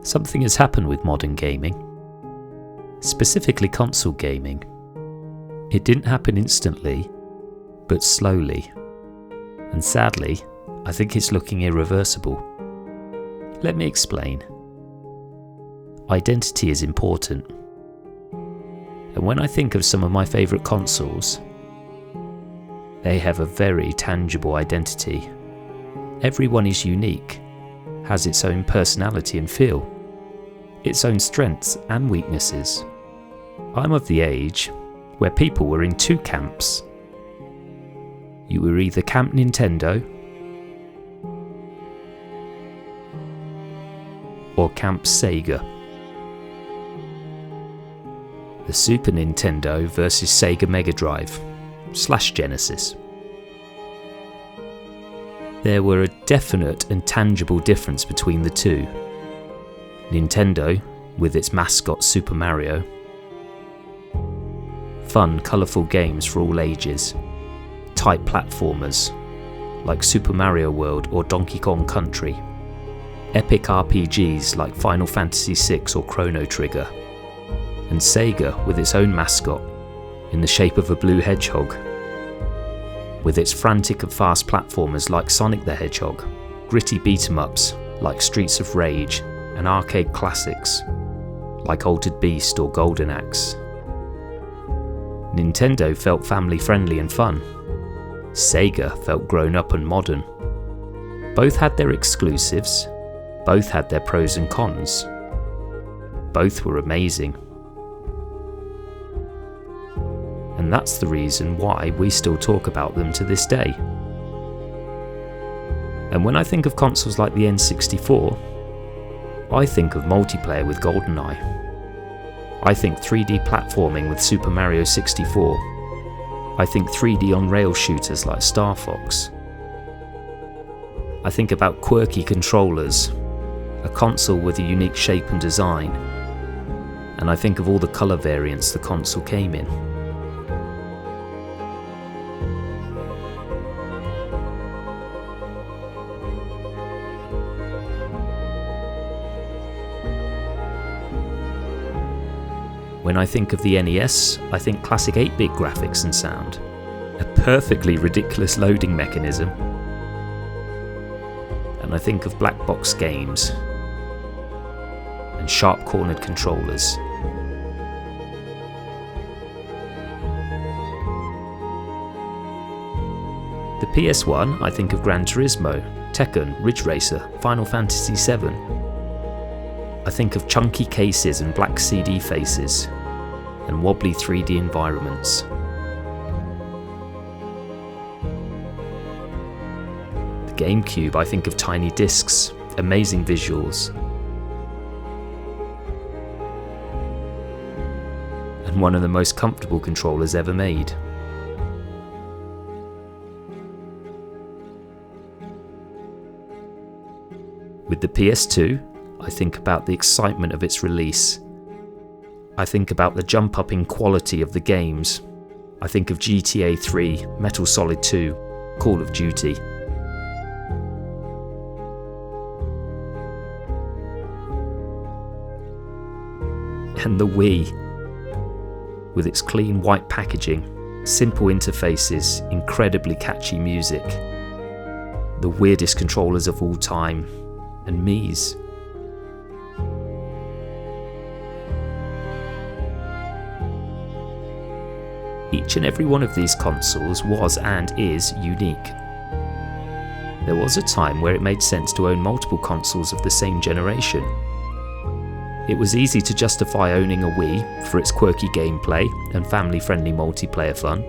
Something has happened with modern gaming, specifically console gaming. It didn't happen instantly, but slowly. And sadly, I think it's looking irreversible. Let me explain. Identity is important. And when I think of some of my favourite consoles, they have a very tangible identity. Everyone is unique, has its own personality and feel, its own strengths and weaknesses. I'm of the age where people were in two camps. You were either Camp Nintendo or Camp Sega. The Super Nintendo versus Sega Mega Drive / Genesis. There were a definite and tangible difference between the two. Nintendo, with its mascot Super Mario. Fun, colourful games for all ages. Tight platformers, like Super Mario World or Donkey Kong Country. Epic RPGs like Final Fantasy VI or Chrono Trigger. And Sega with its own mascot, in the shape of a blue hedgehog. With its frantic and fast platformers like Sonic the Hedgehog, gritty beat-em-ups like Streets of Rage, and arcade classics like Altered Beast or Golden Axe. Nintendo felt family-friendly and fun. Sega felt grown-up and modern. Both had their exclusives, both had their pros and cons. Both were amazing. And that's the reason why we still talk about them to this day. And when I think of consoles like the N64, I think of multiplayer with GoldenEye. I think 3D platforming with Super Mario 64. I think 3D on-rail shooters like Star Fox. I think about quirky controllers, a console with a unique shape and design, and I think of all the colour variants the console came in. When I think of the NES, I think classic 8-bit graphics and sound, a perfectly ridiculous loading mechanism, and I think of black box games and sharp-cornered controllers. The PS1, I think of Gran Turismo, Tekken, Ridge Racer, Final Fantasy VII. I think of chunky cases and black CD faces, and wobbly 3D environments. The GameCube, I think of tiny discs, amazing visuals, and one of the most comfortable controllers ever made. With the PS2, I think about the excitement of its release. I think about the jump up in quality of the games. I think of GTA 3, Metal Solid 2, Call of Duty. And the Wii, with its clean white packaging, simple interfaces, incredibly catchy music, the weirdest controllers of all time, and Mii's. Each and every one of these consoles was and is unique. There was a time where it made sense to own multiple consoles of the same generation. It was easy to justify owning a Wii for its quirky gameplay and family-friendly multiplayer fun,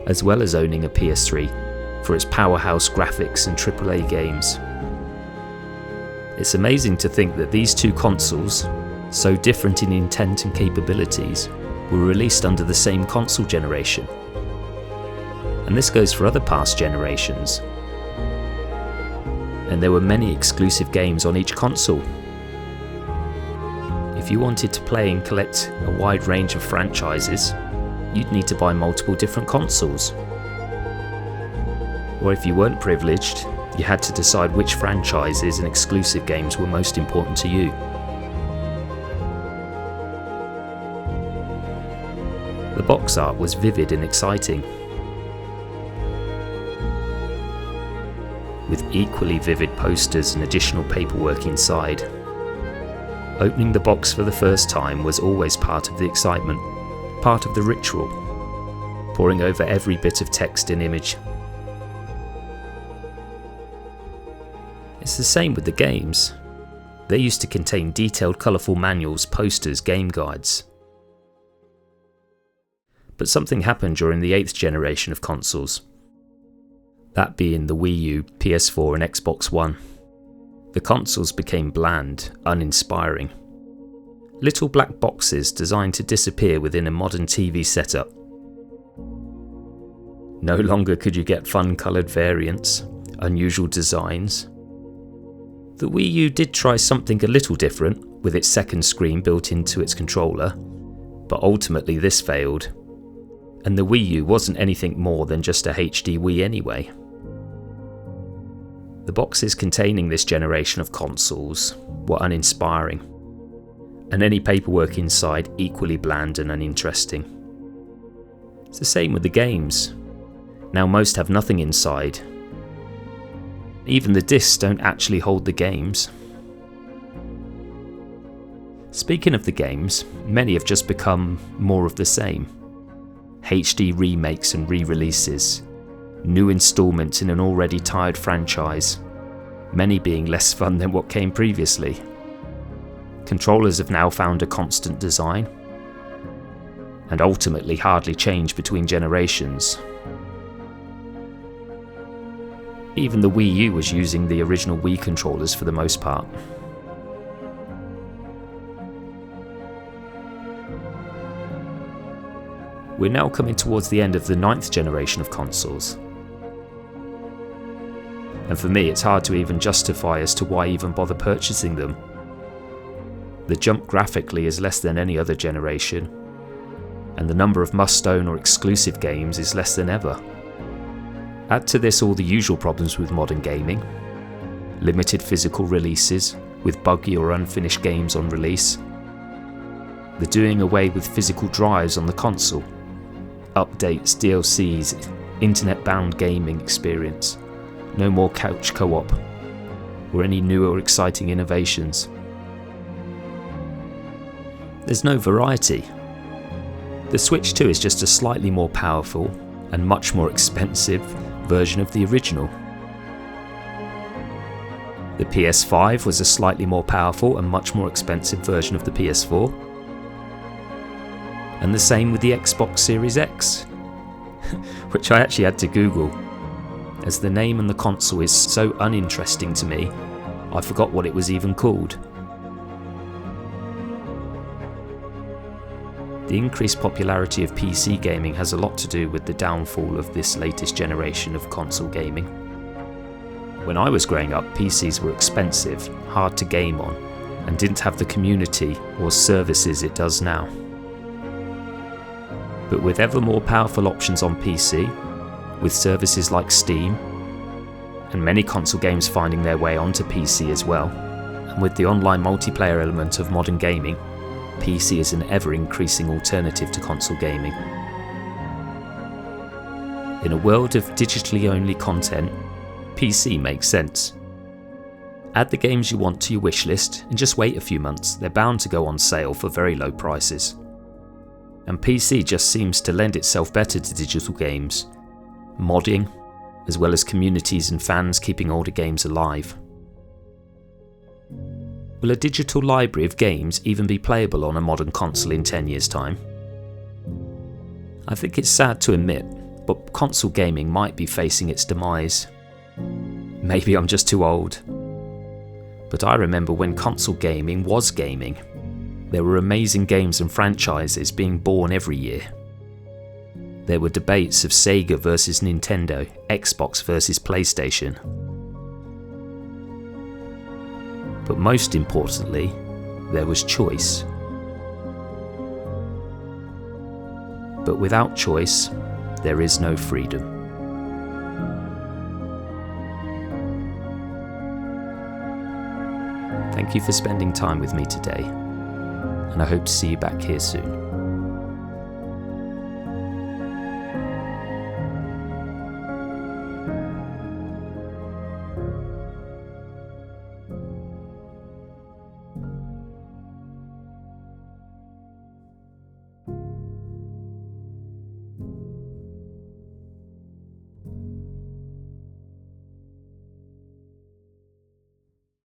as well as owning a PS3 for its powerhouse graphics and AAA games. It's amazing to think that these two consoles, so different in intent and capabilities, were released under the same console generation. And this goes for other past generations. And there were many exclusive games on each console. If you wanted to play and collect a wide range of franchises, you'd need to buy multiple different consoles. Or if you weren't privileged, you had to decide which franchises and exclusive games were most important to you. The box art was vivid and exciting, with equally vivid posters and additional paperwork inside. Opening the box for the first time was always part of the excitement, part of the ritual, poring over every bit of text and image. It's the same with the games. They used to contain detailed, colourful manuals, posters, game guides. But something happened during the 8th generation of consoles. That being the Wii U, PS4 and Xbox One. The consoles became bland, uninspiring. Little black boxes designed to disappear within a modern TV setup. No longer could you get fun-coloured variants, unusual designs. The Wii U did try something a little different, with its second screen built into its controller, but ultimately this failed. And the Wii U wasn't anything more than just a HD Wii anyway. The boxes containing this generation of consoles were uninspiring, and any paperwork inside equally bland and uninteresting. It's the same with the games. Now most have nothing inside. Even the discs don't actually hold the games. Speaking of the games, many have just become more of the same. HD remakes and re-releases, new installments in an already tired franchise, many being less fun than what came previously. Controllers have now found a constant design, and ultimately hardly change between generations. Even the Wii U was using the original Wii controllers for the most part. We're now coming towards the end of the 9th generation of consoles. And for me, it's hard to even justify as to why even bother purchasing them. The jump graphically is less than any other generation, and the number of must-own or exclusive games is less than ever. Add to this all the usual problems with modern gaming: limited physical releases, with buggy or unfinished games on release, the doing away with physical drives on the console, updates, DLCs, internet-bound gaming experience, no more couch co-op, or any new or exciting innovations. There's no variety. The Switch 2 is just a slightly more powerful and much more expensive version of the original. The PS5 was a slightly more powerful and much more expensive version of the PS4. And the same with the Xbox Series X, which I actually had to Google, as the name and the console is so uninteresting to me, I forgot what it was even called. The increased popularity of PC gaming has a lot to do with the downfall of this latest generation of console gaming. When I was growing up, PCs were expensive, hard to game on, and didn't have the community or services it does now. But with ever more powerful options on PC, with services like Steam, and many console games finding their way onto PC as well, and with the online multiplayer element of modern gaming, PC is an ever-increasing alternative to console gaming. In a world of digitally only content, PC makes sense. Add the games you want to your wishlist and just wait a few months, they're bound to go on sale for very low prices. And PC just seems to lend itself better to digital games, modding, as well as communities and fans keeping older games alive. Will a digital library of games even be playable on a modern console in 10 years' time? I think it's sad to admit, but console gaming might be facing its demise. Maybe I'm just too old. But I remember when console gaming was gaming. There were amazing games and franchises being born every year. There were debates of Sega versus Nintendo, Xbox versus PlayStation. But most importantly, there was choice. But without choice, there is no freedom. Thank you for spending time with me today, and I hope to see you back here soon.